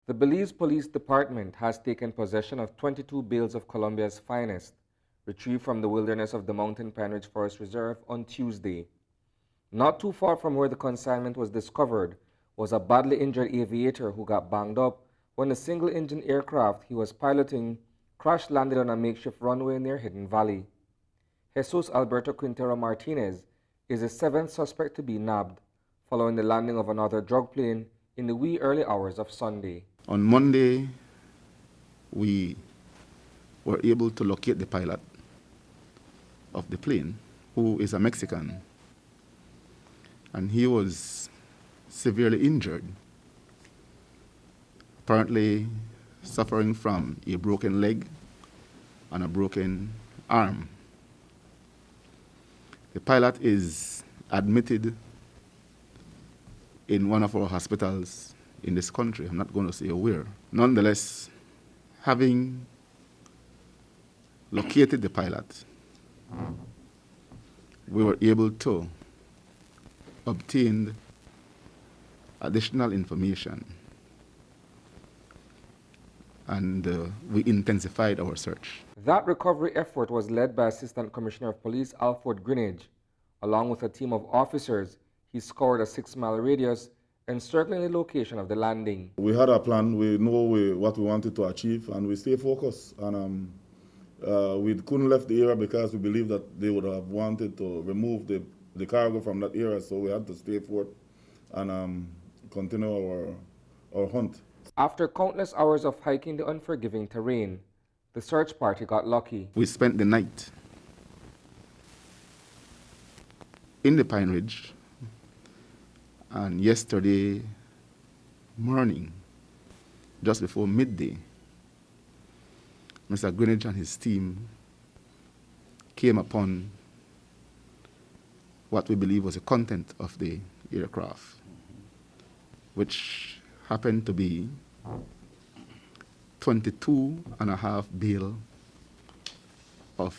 The Belize Police Department has taken possession of 22 bales of Colombia's finest, retrieved from the wilderness of the Mountain Pine Ridge Forest Reserve on Tuesday. Not too far from where the consignment was discovered was a badly injured aviator who got banged up when a single-engine aircraft he was piloting crash-landed on a makeshift runway near Hidden Valley. Jesus Alberto Quintero Martinez is the seventh suspect to be nabbed, following the landing of another drug plane in the wee early hours of Sunday. On Monday, we were able to locate the pilot of the plane, who is a Mexican, and he was severely injured, apparently suffering from a broken leg and a broken arm. The pilot is admitted in one of our hospitals in this country. I'm not going to say where. Nonetheless, having located the pilot, we were able to obtain additional information, and we intensified our search. That recovery effort was led by Assistant Commissioner of Police Alford Grinage. Along with a team of officers, he scoured a 6-mile radius encircling the location of the landing. We had a plan, we know what we wanted to achieve, and we stay focused. And we couldn't left the area because we believed that they would have wanted to remove the cargo from that area, so we had to stay put and continue our hunt. After countless hours of hiking the unforgiving terrain, the search party got lucky. We spent the night in the Pine Ridge, and yesterday morning, just before midday, Mr. Grinage and his team came upon what we believe was the content of the aircraft, which happened to be 22.5 bales of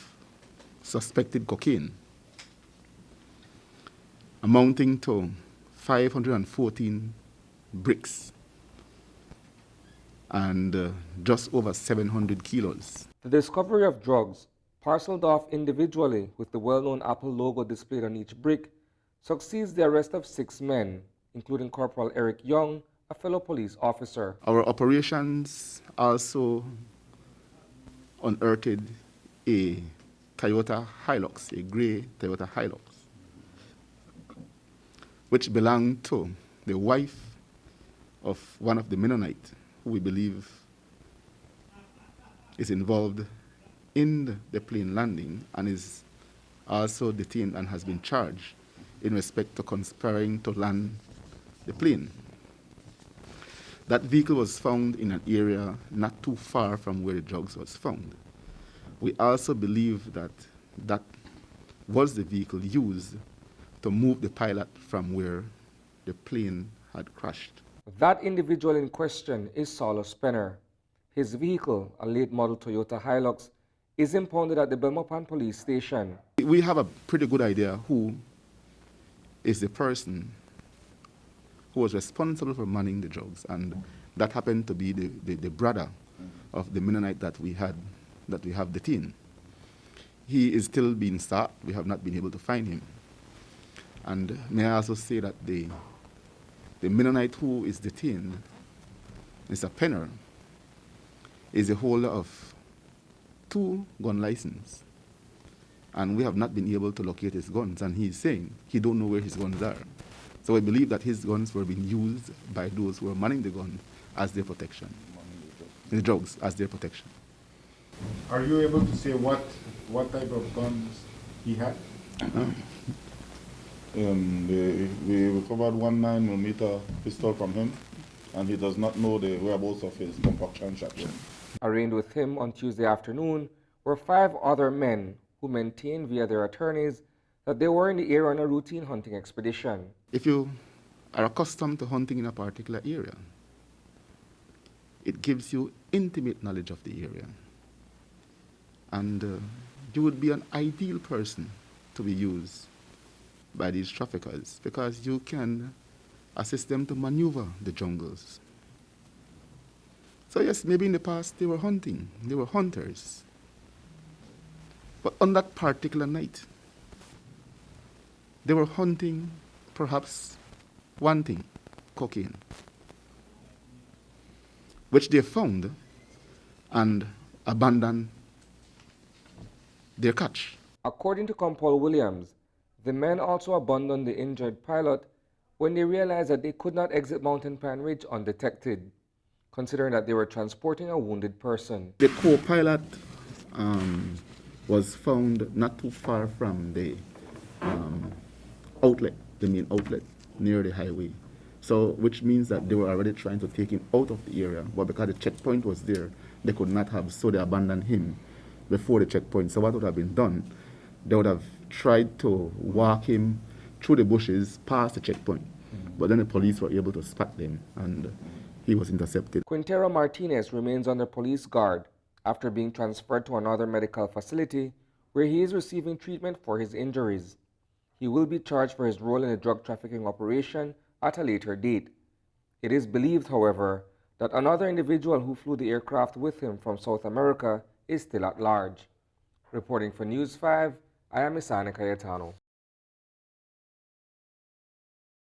suspected cocaine, amounting to 514 bricks and just over 700 kilos. The discovery of drugs, parceled off individually with the well-known Apple logo displayed on each brick, succeeds the arrest of 6 men, including Corporal Eric Young, a fellow police officer. Our operations also unearthed a Toyota Hilux, a gray Toyota Hilux, which belonged to the wife of one of the Mennonites who we believe is involved in the plane landing and is also detained and has been charged in respect to conspiring to land the plane. That vehicle was found in an area not too far from where the drugs was found. We also believe that that was the vehicle used to move the pilot from where the plane had crashed. That individual in question is Saulo Spenner. His vehicle, a late model Toyota Hilux, is impounded at the Belmopan police station. We have a pretty good idea who is the person who was responsible for manning the drugs, and that happened to be the brother of the Mennonite that we have detained. He is still being sought. We have not been able to find him. And may I also say that the Mennonite who is detained, Mr. Penner, is a holder of 2 gun licenses. And we have not been able to locate his guns. And he's saying he don't know where his guns are. So I believe that his guns were being used by those who were manning the gun as their protection. The drugs as their protection. Are you able to say what type of guns he had? We recovered 1 9mm pistol from him, and he does not know the whereabouts of his pump-action shotgun. Arraigned with him on Tuesday afternoon were 5 other men who maintained via their attorneys that they were in the area on a routine hunting expedition. If you are accustomed to hunting in a particular area, it gives you intimate knowledge of the area. And you would be an ideal person to be used by these traffickers because you can assist them to maneuver the jungles, So yes, maybe in the past they were hunting, they were hunters. But on that particular night, they were hunting, perhaps one thing, cocaine, which they found and abandoned their catch. According to Compol Williams, the men also abandoned the injured pilot when they realized that they could not exit Mountain Pine Ridge undetected, considering that they were transporting a wounded person. The co-pilot was found not too far from the outlet, the main outlet, near the highway. So, which means that they were already trying to take him out of the area, but because the checkpoint was there, they could not have, so they abandoned him before the checkpoint. So what would have been done, they would have tried to walk him through the bushes past the checkpoint. But then the police were able to spot them and he was intercepted. Quintero Martinez remains under police guard after being transferred to another medical facility where he is receiving treatment for his injuries. He will be charged for his role in the drug trafficking operation at a later date. It is believed, however, that another individual who flew the aircraft with him from South America is still at large. Reporting for News 5, I am Isani Cayetano.